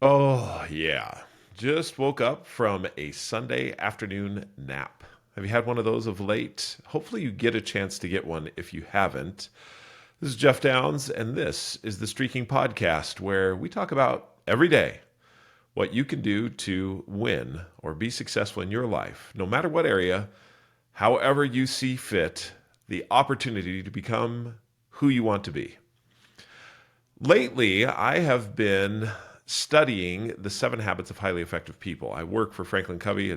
Oh, yeah. Just woke up from a Sunday afternoon nap. Have you had one of those of late? Hopefully, you get a chance to get one if you haven't. This is Jeff Downs, and this is the Streaking Podcast, where we talk about every day what you can do to win or be successful in your life, no matter what area, however you see fit, the opportunity to become who you want to be. Lately, I have been studying the 7 habits of highly effective people. I work for Franklin Covey.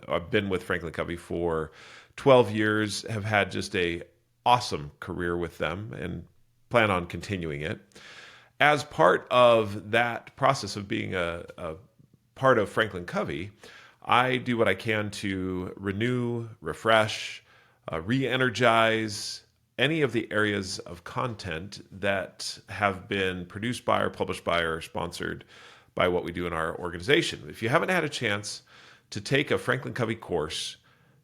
I've been with Franklin Covey for 12 years, have had just a awesome career with them and plan on continuing it. As part of that process of being a part of Franklin Covey, I do what I can to renew, refresh, re energize any of the areas of content that have been produced by or published by or sponsored by what we do in our organization. If you haven't had a chance to take a Franklin Covey course,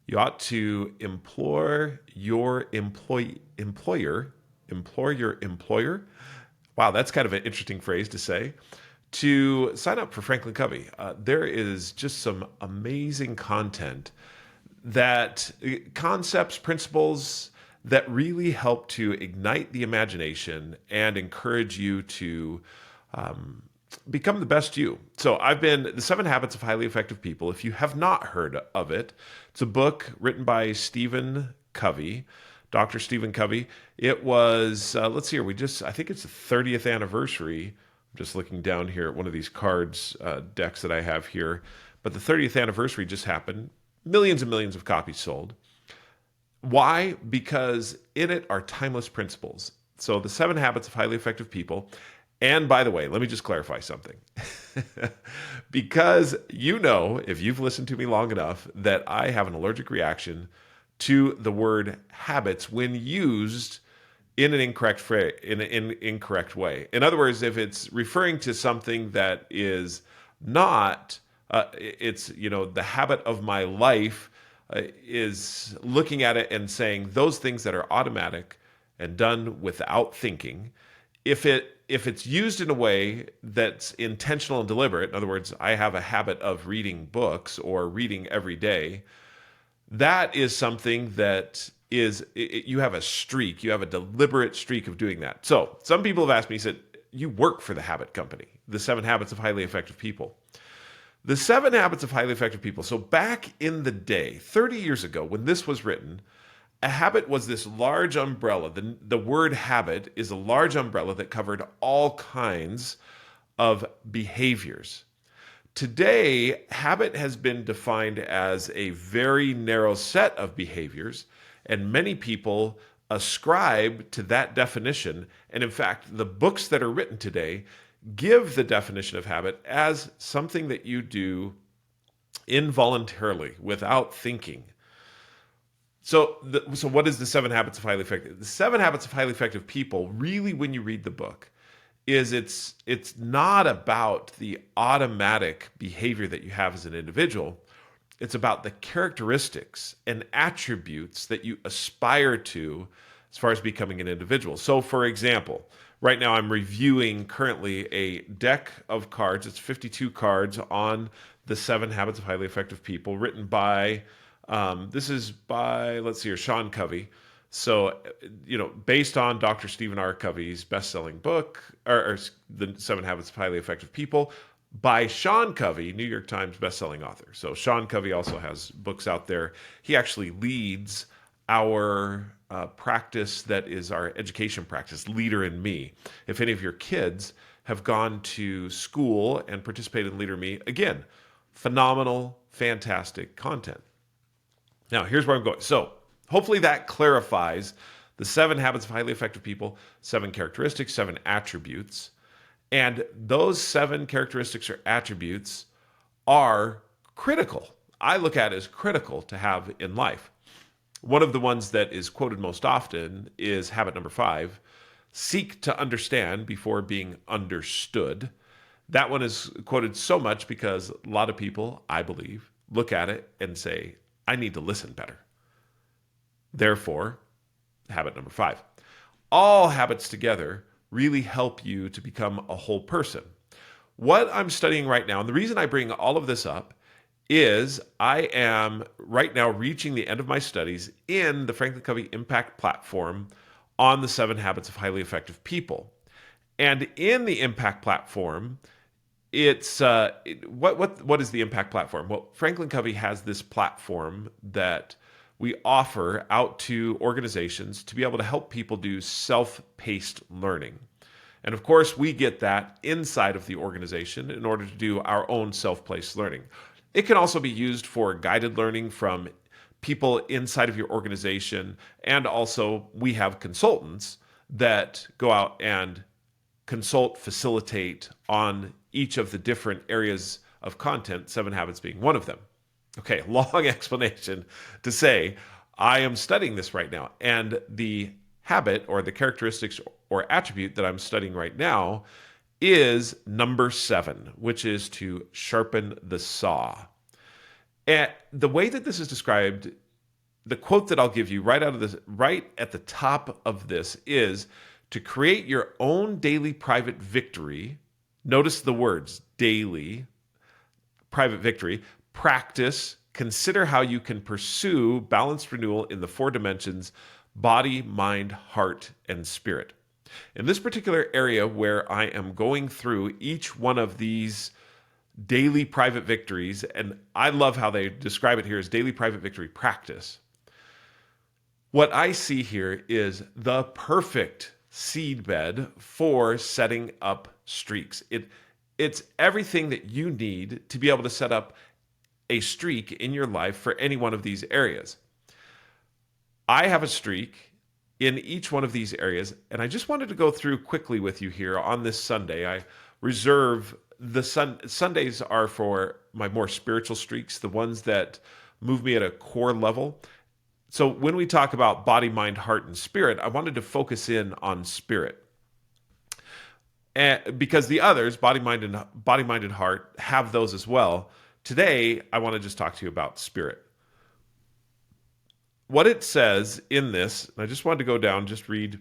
you ought to implore your employer. Wow, that's kind of an interesting phrase to say. To sign up for Franklin Covey, there is just some amazing content that concepts, principles that really help to ignite the imagination and encourage you to become the best you. So I've been The 7 Habits of Highly Effective People. If you have not heard of it, it's a book written by Stephen Covey, Dr. Stephen Covey. It was, let's see here, I think it's the 30th anniversary. I'm just looking down here at one of these cards, decks that I have here. But the 30th anniversary just happened. Millions and millions of copies sold. Why? Because in it are timeless principles. So the 7 habits of highly effective people. And by the way, let me just clarify something. Because if you've listened to me long enough, that I have an allergic reaction to the word habits when used in an incorrect way. In other words, if it's referring to something that is not, it's the habit of my life, is looking at it and saying those things that are automatic and done without thinking. If it's used in a way that's intentional and deliberate, in other words, I have a habit of reading books or reading every day, that is something that you have a streak, you have a deliberate streak of doing that. So some people have asked me, said, you work for the habit company, the 7 habits of highly effective people. The 7 habits of highly effective people. So back in the day, 30 years ago, when this was written, a habit was this large umbrella. The word habit is a large umbrella that covered all kinds of behaviors. Today, habit has been defined as a very narrow set of behaviors, and many people ascribe to that definition. And in fact, the books that are written today give the definition of habit as something that you do involuntarily without thinking. So what is the 7 habits of highly effective? The 7 habits of highly effective people, really, when you read the book, is it's not about the automatic behavior that you have as an individual. It's about the characteristics and attributes that you aspire to as far as becoming an individual. So, for example, right now I'm reviewing currently a deck of cards. It's 52 cards on the 7 habits of highly effective people, written by, this is by, let's see here, Sean Covey. So, based on Dr. Stephen R. Covey's best-selling book, or The 7 Habits of Highly Effective People, by Sean Covey, New York Times best-selling author. So Sean Covey also has books out there. He actually leads our practice that is our education practice, Leader in Me. If any of your kids have gone to school and participated in Leader in Me, again, phenomenal, fantastic content. Now, here's where I'm going. So hopefully that clarifies the 7 habits of highly effective people, 7 characteristics, 7 attributes. And those 7 characteristics or attributes are critical. I look at it as critical to have in life. One of the ones that is quoted most often is habit number 5: seek to understand before being understood. That one is quoted so much because a lot of people, I believe, look at it and say, I need to listen better. Therefore, habit number 5. All habits together really help you to become a whole person. What I'm studying right now, and the reason I bring all of this up is I am right now reaching the end of my studies in the Franklin Covey Impact Platform on the 7 Habits of Highly Effective People. And in the Impact Platform, it's what is the Impact Platform? Well, Franklin Covey has this platform that we offer out to organizations to be able to help people do self-paced learning. And of course, we get that inside of the organization in order to do our own self-paced learning. It can also be used for guided learning from people inside of your organization. And also, we have consultants that go out and consult, facilitate on each of the different areas of content, 7 Habits being one of them. Okay, long explanation to say I am studying this right now. And the habit or the characteristics or attribute that I'm studying right now is number 7, which is to sharpen the saw. And the way that this is described, the quote that I'll give you right at the top of this is to create your own daily private victory. Notice the words daily, private victory, practice, consider how you can pursue balanced renewal in the 4 dimensions: body, mind, heart, and spirit. In this particular area where I am going through each one of these daily private victories, and I love how they describe it here as daily private victory practice, what I see here is the perfect seedbed for setting up streaks. It's everything that you need to be able to set up a streak in your life for any one of these areas. I have a streak in each one of these areas, and I just wanted to go through quickly with you here on this Sunday. I reserve the Sundays are for my more spiritual streaks, the ones that move me at a core level. So when we talk about body, mind, heart, and spirit, I wanted to focus in on spirit. And because the others, body, mind, and heart, have those as well. Today, I want to just talk to you about spirit. What it says in this, and I just wanted to go down, just read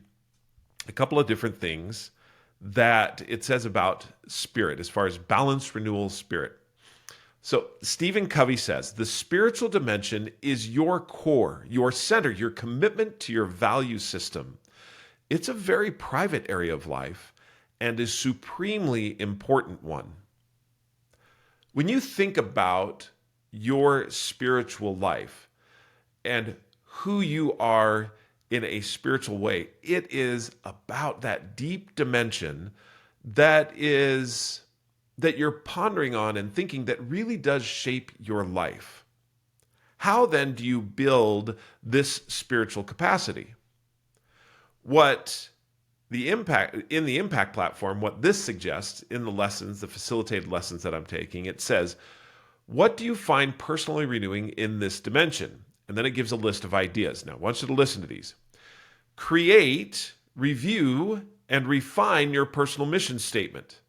a couple of different things that it says about spirit as far as balanced renewal spirit. So Stephen Covey says, the spiritual dimension is your core, your center, your commitment to your value system. It's a very private area of life and a supremely important one. When you think about your spiritual life and who you are in a spiritual way, it is about that deep dimension that you're pondering on and thinking that really does shape your life. How then do you build this spiritual capacity? What the impact platform, what this suggests in the lessons, the facilitated lessons that I'm taking, it says, what do you find personally renewing in this dimension? And then it gives a list of ideas. Now, I want you to listen to these. Create, review, and refine your personal mission statement.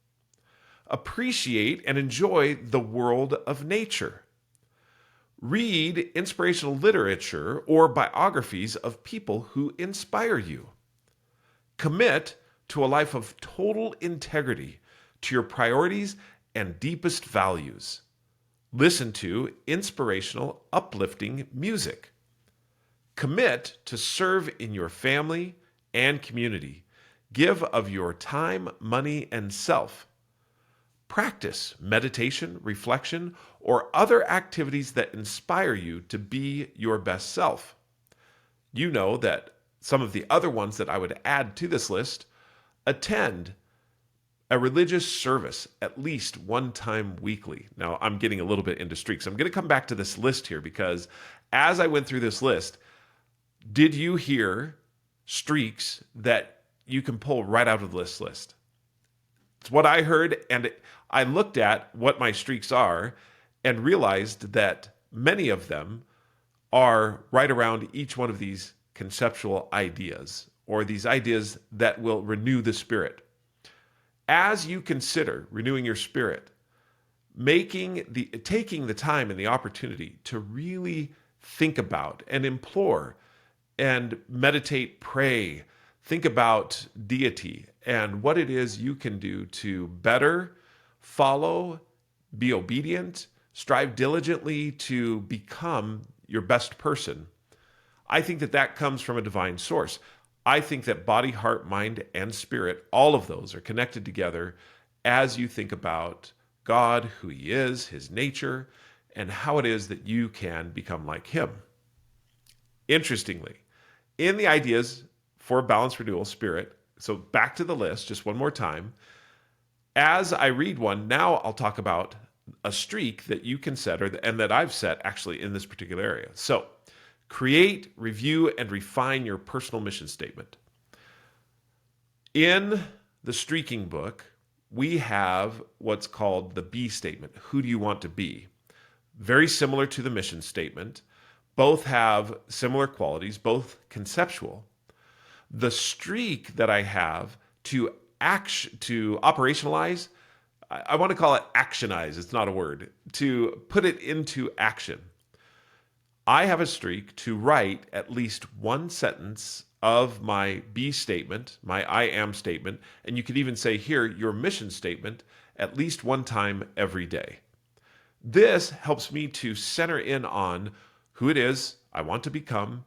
Appreciate and enjoy the world of nature. Read inspirational literature or biographies of people who inspire you. Commit to a life of total integrity to your priorities and deepest values. Listen to inspirational, uplifting music. Commit to serve in your family and community. Give of your time, money, and self. Practice meditation, reflection, or other activities that inspire you to be your best self. You know that some of the other ones that I would add to this list: attend a religious service at least one time weekly. Now, I'm getting a little bit into streaks. I'm going to come back to this list here because as I went through this list, did you hear streaks that you can pull right out of this list? It's what I heard, and I looked at what my streaks are and realized that many of them are right around each one of these conceptual ideas, or these ideas that will renew the spirit. As you consider renewing your spirit, taking the time and the opportunity to really think about and implore and meditate, pray, think about deity and what it is you can do to better follow, be obedient, strive diligently to become your best person. I think that that comes from a divine source. I think that body, heart, mind, and spirit, all of those are connected together as you think about God, who He is, His nature, and how it is that you can become like Him. Interestingly, in the ideas for balanced renewal spirit, so back to the list just one more time. As I read one, now I'll talk about a streak that you can set, and that I've set actually in this particular area. So, create, review, and refine your personal mission statement. In the streaking book, we have what's called the B statement. Who do you want to be? Very similar to the mission statement. Both have similar qualities, both conceptual. The streak that I have to operationalize, I want to call it actionize. It's not a word. To put it into action. I have a streak to write at least one sentence of my B statement, my I am statement, and you could even say here, your mission statement, at least one time every day. This helps me to center in on who it is I want to become,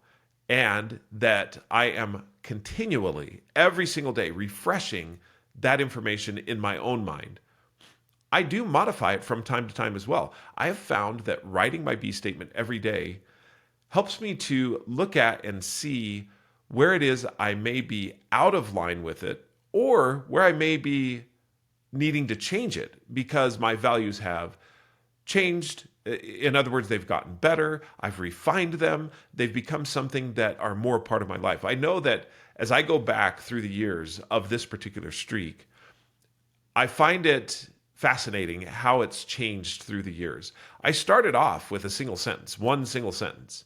and that I am continually, every single day, refreshing that information in my own mind. I do modify it from time to time as well. I have found that writing my B statement every day helps me to look at and see where it is I may be out of line with it, or where I may be needing to change it because my values have changed. In other words, they've gotten better. I've refined them. They've become something that are more a part of my life. I know that as I go back through the years of this particular streak, I find it fascinating how it's changed through the years. I started off with a single sentence, one single sentence.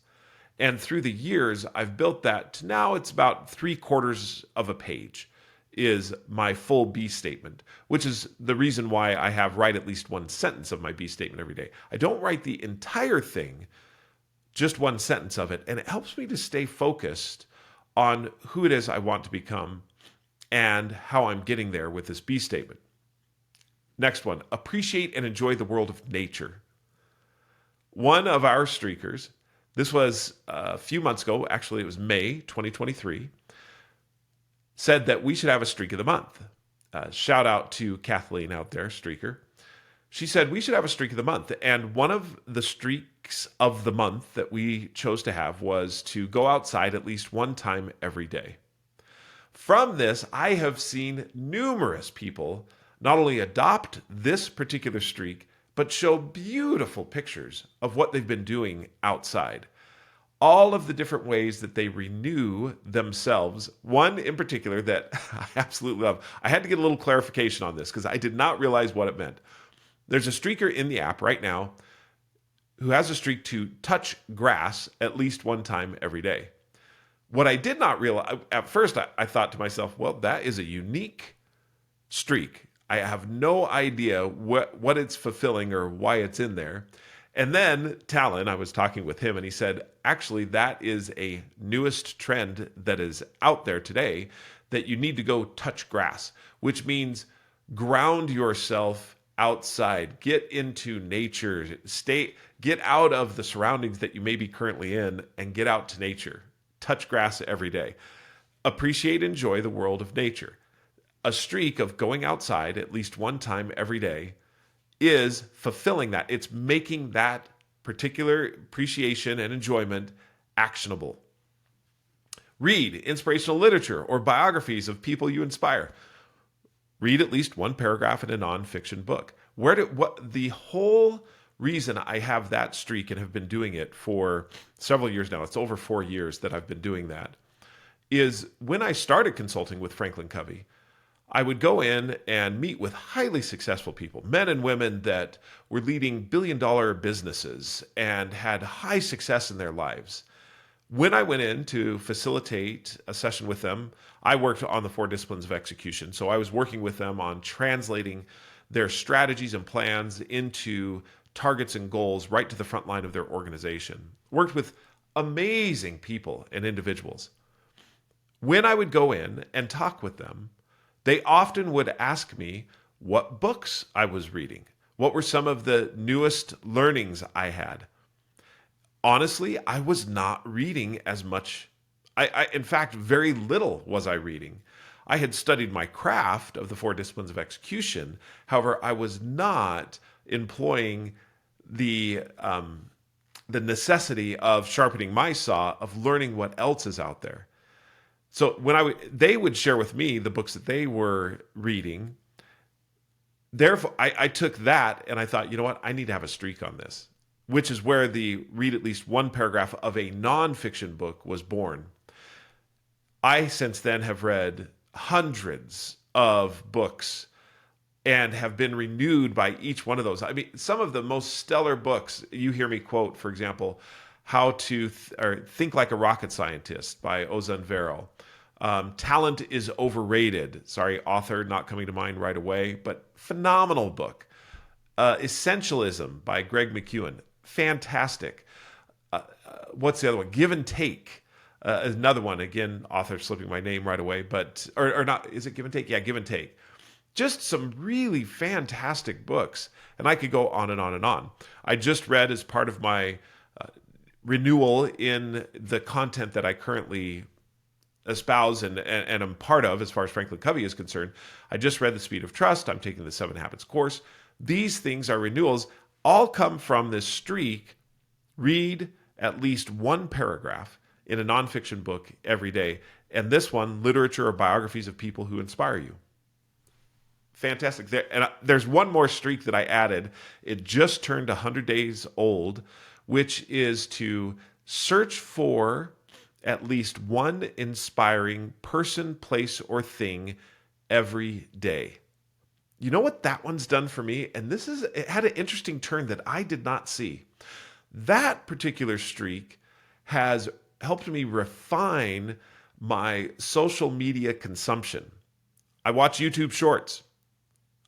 And through the years, I've built that to now it's about 3/4 of a page is my full B statement, which is the reason why I have write at least one sentence of my B statement every day. I don't write the entire thing, just one sentence of it. And it helps me to stay focused on who it is I want to become and how I'm getting there with this B statement. Next one, appreciate and enjoy the world of nature. One of our streakers, this was a few months ago, actually it was May 2023, said that we should have a streak of the month. Shout out to Kathleen out there, streaker. She said we should have a streak of the month. And one of the streaks of the month that we chose to have was to go outside at least one time every day. From this, I have seen numerous people not only adopt this particular streak, but show beautiful pictures of what they've been doing outside. All of the different ways that they renew themselves. One in particular that I absolutely love. I had to get a little clarification on this because I did not realize what it meant. There's a streaker in the app right now who has a streak to touch grass at least one time every day. What I did not realize, at first I thought to myself, well, that is a unique streak. I have no idea what it's fulfilling or why it's in there. And then Talon, I was talking with him and he said, actually, that is a newest trend that is out there today that you need to go touch grass, which means ground yourself outside, get into nature, get out of the surroundings that you may be currently in and get out to nature. Touch grass every day. Appreciate and enjoy the world of nature. A streak of going outside at least one time every day is fulfilling that. It's making that particular appreciation and enjoyment actionable. Read inspirational literature or biographies of people you inspire. Read at least one paragraph in a nonfiction book. The whole reason I have that streak and have been doing it for several years now, it's over 4 years that I've been doing that, is when I started consulting with Franklin Covey, I would go in and meet with highly successful people, men and women that were leading billion-dollar businesses and had high success in their lives. When I went in to facilitate a session with them, I worked on the 4 disciplines of execution. So I was working with them on translating their strategies and plans into targets and goals right to the front line of their organization. Worked with amazing people and individuals. When I would go in and talk with them, they often would ask me, what books I was reading. What were some of the newest learnings I had? Honestly, I was not reading as much. In fact, very little was I reading. I had studied my craft of the four disciplines of execution. However, I was not employing the necessity of sharpening my saw, of learning what else is out there. So when they would share with me the books that they were reading. Therefore, I took that and I thought, you know what? I need to have a streak on this, which is where the read at least one paragraph of a nonfiction book was born. I since then have read hundreds of books and have been renewed by each one of those. I mean, some of the most stellar books, you hear me quote, for example, How to Think Like a Rocket Scientist by Ozan Verel. Talent is Overrated. Sorry, author not coming to mind right away, but phenomenal book. Essentialism by Greg McKeown. Fantastic. What's the other one? Give and Take. Another one. Again, author slipping my name right away, but or not. Is it Give and Take? Yeah, Give and Take. Just some really fantastic books, and I could go on and on and on. I just read, as part of my renewal in the content that I currently espouse and am part of, as far as Franklin Covey is concerned. I just read The Speed of Trust. I'm taking the 7 Habits course. These things are renewals. All come from this streak. Read at least one paragraph in a nonfiction book every day. And this one, literature or biographies of people who inspire you. Fantastic. There's one more streak that I added. It just turned 100 days old, which is to search for at least one inspiring person, place, or thing every day. You know what that one's done for me? And it had an interesting turn that I did not see. That particular streak has helped me refine my social media consumption. I watch YouTube Shorts.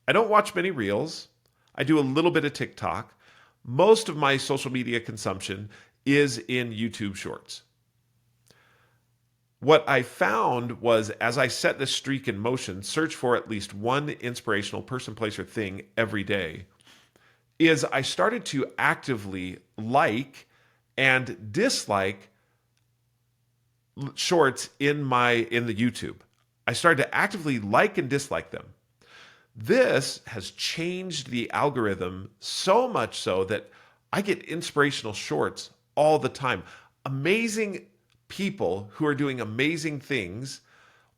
I don't watch many Reels. I do a little bit of TikTok. Most of my social media consumption is in YouTube Shorts. What I found was, as I set this streak in motion, search for at least one inspirational person, place, or thing every day, is I started to actively like and dislike shorts in the YouTube. I started to actively like and dislike them. This has changed the algorithm so much so that I get inspirational shorts all the time. Amazing people who are doing amazing things,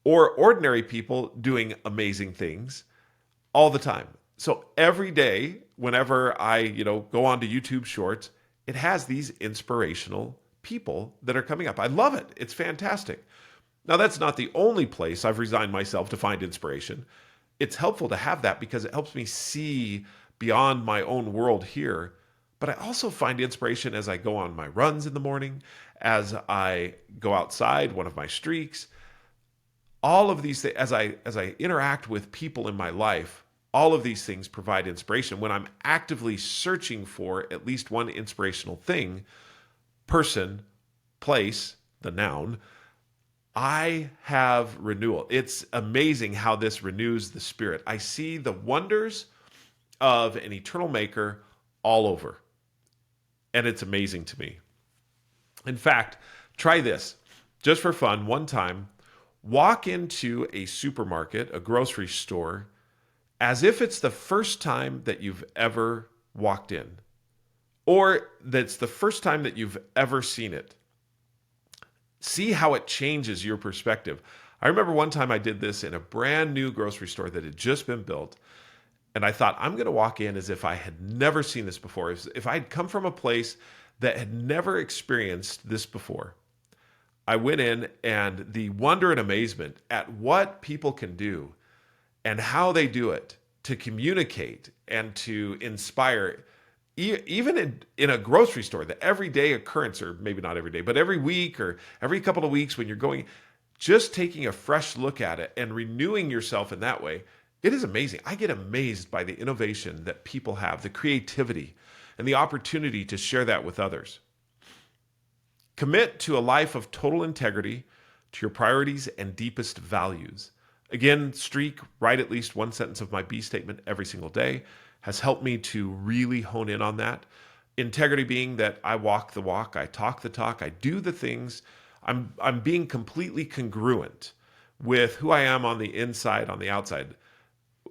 or ordinary people doing amazing things all the time. So every day, whenever I, go on to YouTube Shorts, it has these inspirational people that are coming up. I love it. It's fantastic. Now, that's not the only place I've resigned myself to find inspiration. It's helpful to have that because it helps me see beyond my own world here. But I also find inspiration as I go on my runs in the morning, as I go outside, one of my streaks. All of these things, as I interact with people in my life, all of these things provide inspiration. When I'm actively searching for at least one inspirational thing, person, place, the noun, I have renewal. It's amazing how this renews the spirit. I see the wonders of an eternal maker all over. And it's amazing to me. In fact, try this. Just for fun, one time, walk into a supermarket, a grocery store, as if it's the first time that you've ever walked in, or that's the first time that you've ever seen it. See how it changes your perspective. I remember one time I did this in a brand new grocery store that had just been built. And I thought, I'm going to walk in as if I had never seen this before. If I'd come from a place that had never experienced this before. I went in, and the wonder and amazement at what people can do and how they do it to communicate and to inspire, even in a grocery store, the everyday occurrence, or maybe not every day, but every week or every couple of weeks when you're going, just taking a fresh look at it and renewing yourself in that way, it is amazing. I get amazed by the innovation that people have, the creativity, and the opportunity to share that with others. Commit to a life of total integrity, to your priorities and deepest values. Again, Streak, write at least one sentence of my be statement every single day, has helped me to really hone in on that. Integrity being that I walk the walk, I talk the talk, I do the things. I'm being completely congruent with who I am on the inside, on the outside.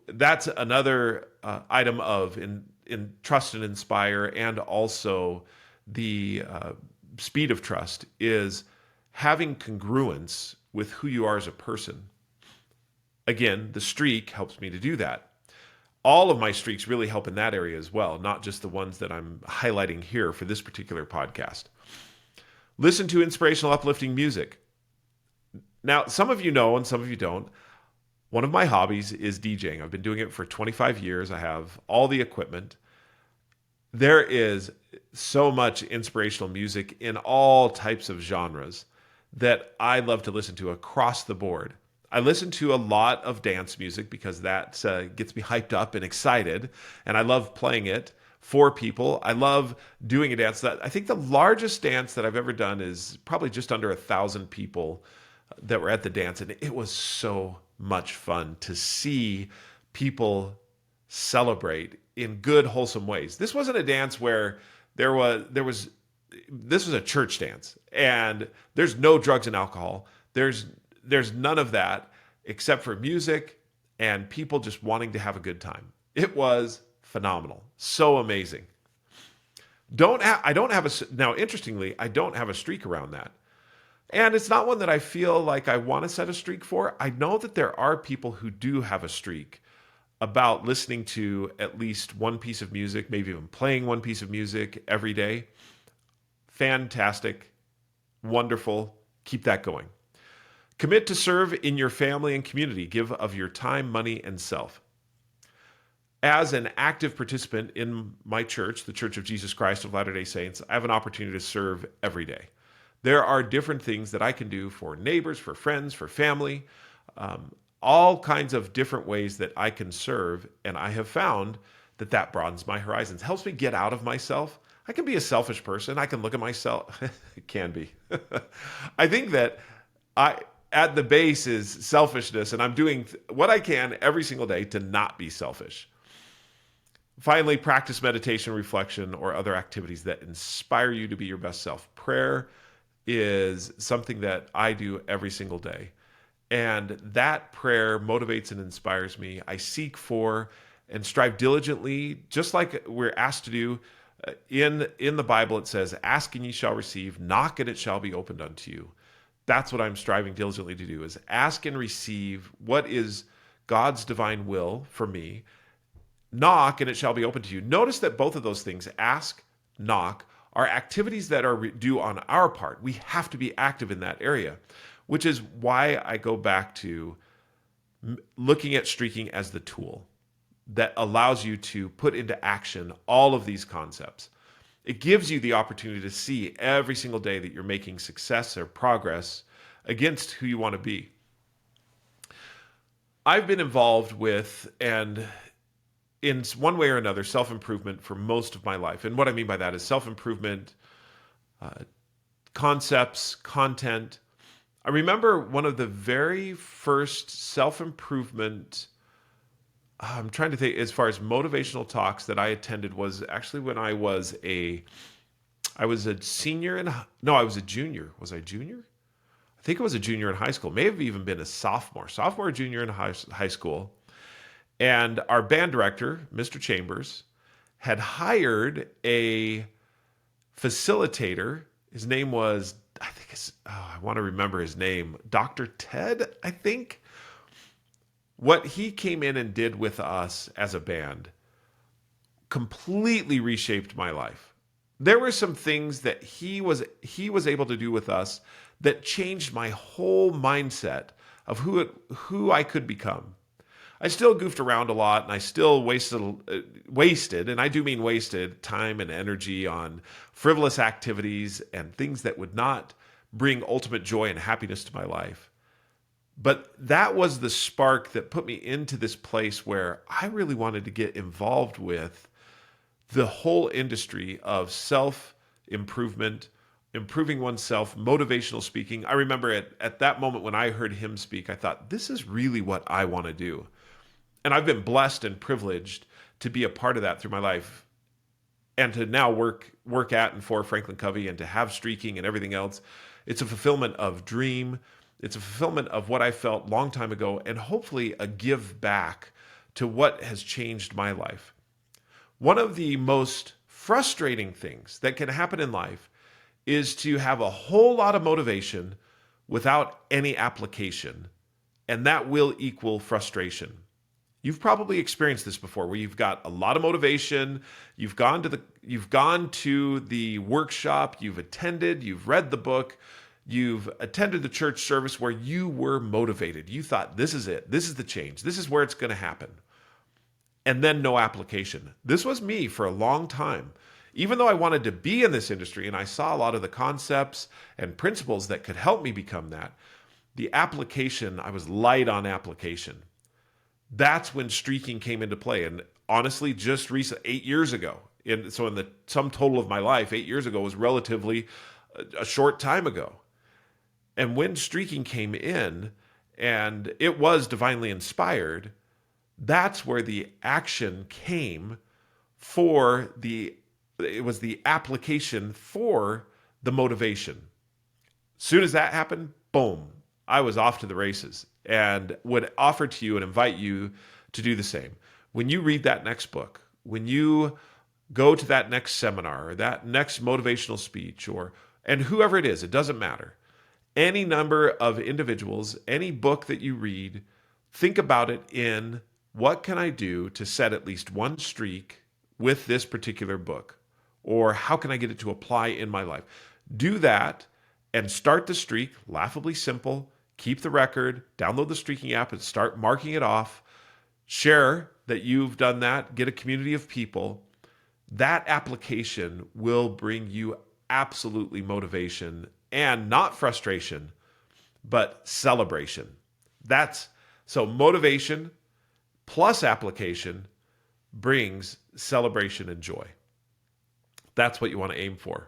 That's another item of in trust and inspire, and also the speed of trust is having congruence with who you are as a person. Again, the streak helps me to do that. All of my streaks really help in that area as well, not just the ones that I'm highlighting here for this particular podcast. Listen to inspirational, uplifting music. Now, some of you know and some of you don't. One of my hobbies is DJing. I've been doing it for 25 years. I have all the equipment. There is so much inspirational music in all types of genres that I love to listen to across the board. I listen to a lot of dance music because that gets me hyped up and excited, and I love playing it for people. I love doing a dance. I think the largest dance that I've ever done is probably just under 1,000 people that were at the dance, and it was so much fun to see people celebrate in good, wholesome ways. This wasn't a dance where this was a church dance, and there's no drugs and alcohol. There's none of that except for music and people just wanting to have a good time. It was phenomenal. So amazing. Now, interestingly, I don't have a streak around that. And it's not one that I feel like I want to set a streak for. I know that there are people who do have a streak about listening to at least one piece of music, maybe even playing one piece of music every day. Fantastic. Wonderful. Keep that going. Commit to serve in your family and community. Give of your time, money, and self. As an active participant in my church, the Church of Jesus Christ of Latter-day Saints, I have an opportunity to serve every day. There are different things that I can do for neighbors, for friends, for family, all kinds of different ways that I can serve. And I have found that broadens my horizons, helps me get out of myself. I can be a selfish person. I can look at myself. It can be. I think that at the base is selfishness, and I'm doing what I can every single day to not be selfish. Finally, practice meditation, reflection, or other activities that inspire you to be your best self. Prayer is something that I do every single day. And that prayer motivates and inspires me. I seek for and strive diligently, just like we're asked to do. In the Bible, it says, ask and ye shall receive, knock and it shall be opened unto you. That's what I'm striving diligently to do, is ask and receive what is God's divine will for me. Knock and it shall be open to you. Notice that both of those things, ask, knock, are activities that are due on our part. We have to be active in that area, which is why I go back to looking at streaking as the tool that allows you to put into action all of these concepts. It gives you the opportunity to see every single day that you're making success or progress against who you want to be. I've been involved with, and in one way or another, self-improvement for most of my life. And what I mean by that is self-improvement, concepts, content. I remember one of the very first self-improvement, I'm trying to think, as far as motivational talks that I attended was actually when I was a junior. Was I junior? I think it was a junior in high school. May have even been a sophomore or junior in high school. And our band director, Mr. Chambers, had hired a facilitator. His name was, I want to remember his name, Dr. Ted, I think. What he came in and did with us as a band completely reshaped my life. There were some things that he was able to do with us that changed my whole mindset of who I could become. I still goofed around a lot, and I still wasted, and I do mean wasted, time and energy on frivolous activities and things that would not bring ultimate joy and happiness to my life. But that was the spark that put me into this place where I really wanted to get involved with the whole industry of self-improvement, improving oneself, motivational speaking. I remember at that moment when I heard him speak, I thought, this is really what I want to do. And I've been blessed and privileged to be a part of that through my life and to now work at and for Franklin Covey and to have Streaking and everything else. It's a fulfillment of dream. It's a fulfillment of what I felt long time ago, and hopefully a give back to what has changed my life. One of the most frustrating things that can happen in life is to have a whole lot of motivation without any application, and that will equal frustration. You've probably experienced this before, where you've got a lot of motivation, you've gone to the workshop, you've attended, you've read the book, you've attended the church service where you were motivated. You thought, this is it, this is the change, this is where it's going to happen. And then no application. This was me for a long time. Even though I wanted to be in this industry and I saw a lot of the concepts and principles that could help me become that, the application, I was light on application. That's when Streaking came into play. And honestly, just recent 8 years ago, so in the sum total of my life, 8 years ago was relatively a short time ago. And when Streaking came in, and it was divinely inspired, that's where the action came it was the application for the motivation. Soon as that happened, boom, I was off to the races and would offer to you and invite you to do the same. When you read that next book, when you go to that next seminar or that next motivational speech, and whoever it is, it doesn't matter. Any number of individuals, any book that you read, think about it in, what can I do to set at least one streak with this particular book? Or how can I get it to apply in my life? Do that and start the streak, laughably simple. Keep the record, download the Streaking app and start marking it off. Share that you've done that, get a community of people. That application will bring you absolutely motivation and not frustration, but celebration. So motivation plus application brings celebration and joy. That's what you want to aim for.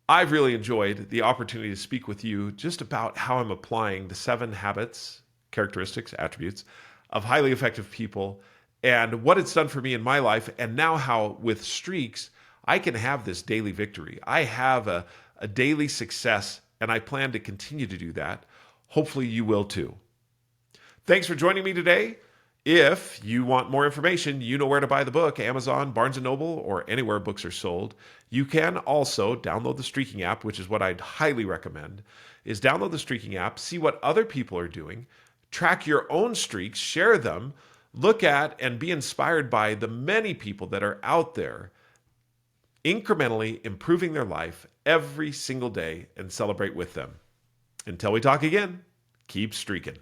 I've really enjoyed the opportunity to speak with you just about how I'm applying the 7 habits, characteristics, attributes of highly effective people and what it's done for me in my life, and now how with streaks, I can have this daily victory. I have a daily success, and I plan to continue to do that. Hopefully you will too. Thanks for joining me today. If you want more information, you know where to buy the book, Amazon, Barnes & Noble, or anywhere books are sold. You can also download the Streaking app, which is what I'd highly recommend, is download the Streaking app, see what other people are doing, track your own streaks, share them, look at and be inspired by the many people that are out there incrementally improving their life every single day, and celebrate with them. Until we talk again, keep streaking.